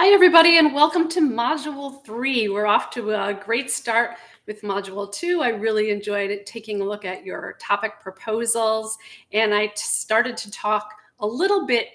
Hi, everybody, and welcome to Module 3. We're off to a great start with Module 2. I really enjoyed taking a look at your topic proposals, and I started to talk a little bit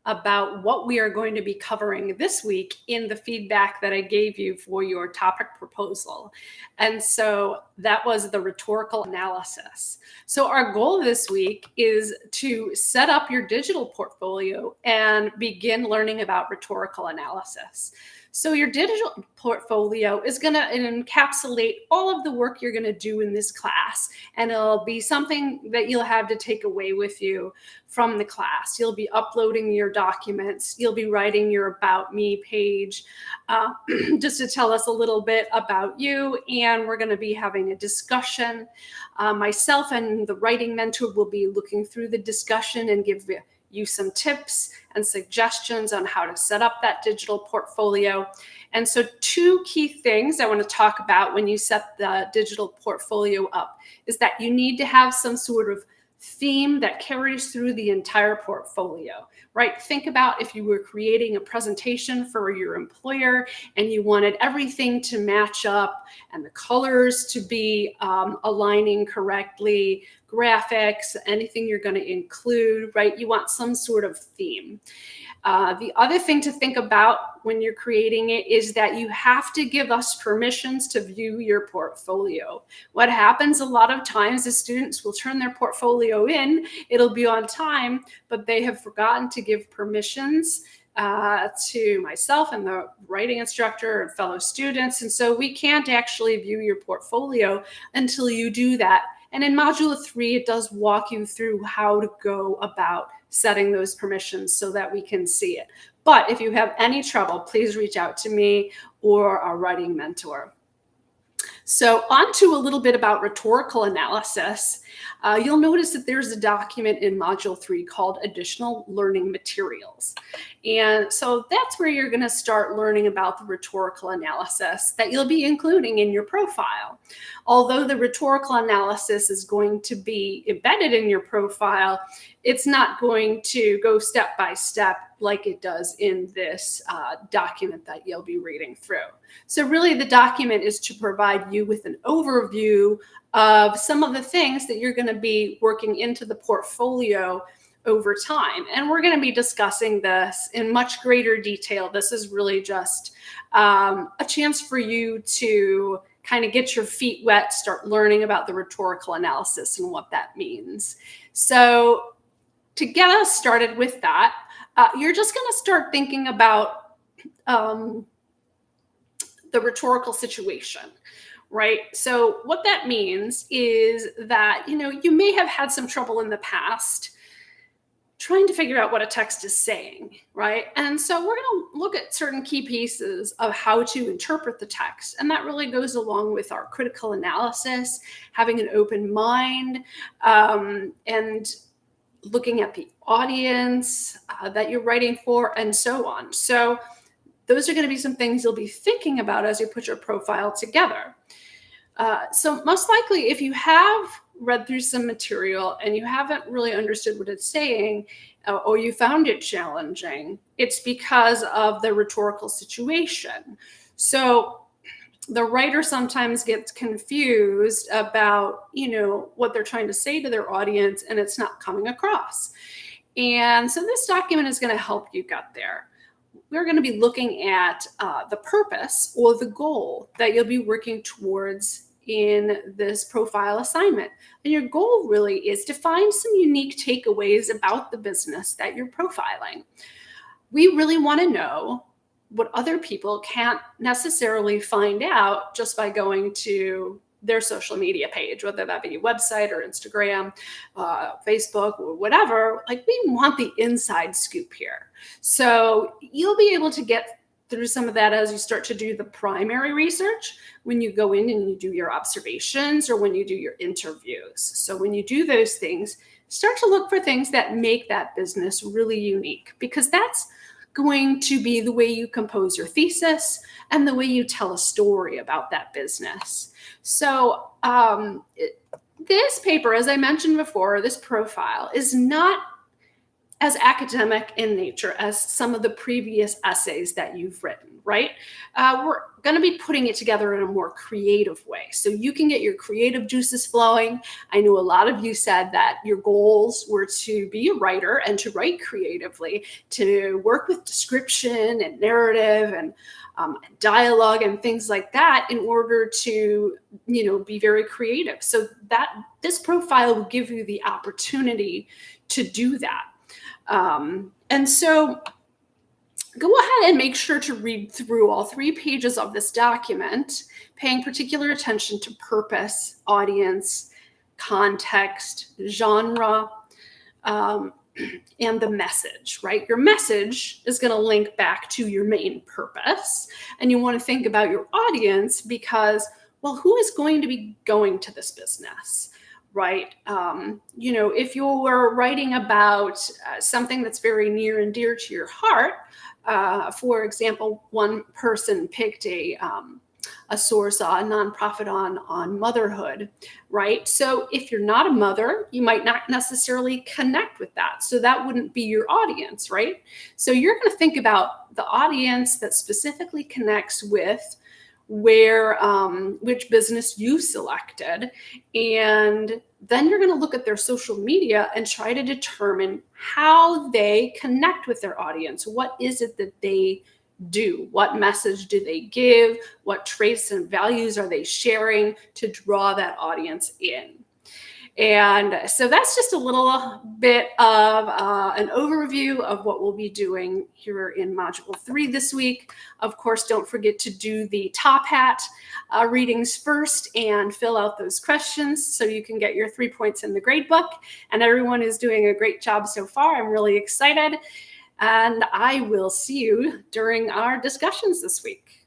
about what we are going to be covering this week in the feedback that I gave you for your topic proposal. And so that was the rhetorical analysis. So our goal this week is to set up your digital portfolio and begin learning about rhetorical analysis. So your digital portfolio is going to encapsulate all of the work you're going to do in this class, and it'll be something that you'll have to take away with you from the class. You'll be uploading your documents. You'll be writing your About Me page just to tell us a little bit about you, and we're going to be having a discussion. Myself and the writing mentor will be looking through the discussion and give you some tips and suggestions on how to set up that digital portfolio. And so two key things I want to talk about when you set the digital portfolio up is that you need to have some sort of theme that carries through the entire portfolio, right? Think about if you were creating a presentation for your employer and you wanted everything to match up and the colors to be aligning correctly, graphics, anything you're going to include, right? You want some sort of theme. The other thing to think about when you're creating it is that you have to give us permissions to view your portfolio. What happens a lot of times is students will turn their portfolio in, it'll be on time, but they have forgotten to give permissions to myself and the writing instructor and fellow students. And so we can't actually view your portfolio until you do that. And in Module 3, it does walk you through how to go about setting those permissions so that we can see it. But if you have any trouble, please reach out to me or our writing mentor. So on to a little bit about rhetorical analysis. You'll notice that there's a document in Module 3 called Additional Learning Materials. And so that's where you're going to start learning about the rhetorical analysis that you'll be including in your profile. Although the rhetorical analysis is going to be embedded in your profile, it's not going to go step by step like it does in this document that you'll be reading through. So really the document is to provide you with an overview of some of the things that you're going to be working into the portfolio over time. And we're going to be discussing this in much greater detail. This is really just a chance for you to kind of get your feet wet, start learning about the rhetorical analysis and what that means. So to get us started with that, you're just going to start thinking about the rhetorical situation, right? So what that means is that, you may have had some trouble in the past trying to figure out what a text is saying, right? And so we're going to look at certain key pieces of how to interpret the text. And that really goes along with our critical analysis, having an open mind, and looking at the audience that you're writing for, and so on. So those are going to be some things you'll be thinking about as you put your profile together. So most likely, if you have read through some material and you haven't really understood what it's saying, or you found it challenging, it's because of the rhetorical situation. So the writer sometimes gets confused about, what they're trying to say to their audience, and it's not coming across. And so this document is going to help you get there. We're going to be looking at the purpose or the goal that you'll be working towards in this profile assignment. And your goal really is to find some unique takeaways about the business that you're profiling. We really want to know what other people can't necessarily find out just by going to their social media page, whether that be a website or Instagram, Facebook, or whatever. Like, we want the inside scoop here. So you'll be able to get through some of that as you start to do the primary research, when you go in and you do your observations or when you do your interviews. So when you do those things, start to look for things that make that business really unique, because that's going to be the way you compose your thesis and the way you tell a story about that business. So this paper, as I mentioned before, this profile is not as academic in nature as some of the previous essays that you've written, right? We're going to be putting it together in a more creative way. So you can get your creative juices flowing. I know a lot of you said that your goals were to be a writer and to write creatively, to work with description and narrative and dialogue and things like that in order to, be very creative. So that this profile will give you the opportunity to do that. And so go ahead and make sure to read through all 3 pages of this document, paying particular attention to purpose, audience, context, genre, and the message, right? Your message is going to link back to your main purpose. And you want to think about your audience because, well, who is going to be going to this business? Right? If you're writing about something that's very near and dear to your heart, for example, one person picked a source, a nonprofit on motherhood, right? So if you're not a mother, you might not necessarily connect with that. So that wouldn't be your audience, right? So you're going to think about the audience that specifically connects with which business you selected, and then you're going to look at their social media and try to determine how they connect with their audience. What is it that they do? What message do they give? What traits and values are they sharing to draw that audience in? And so that's just a little bit of an overview of what we'll be doing here in Module 3 this week. Of course, don't forget to do the Top Hat readings first and fill out those questions so you can get your 3 points in the grade book. And everyone is doing a great job so far. I'm really excited. And I will see you during our discussions this week.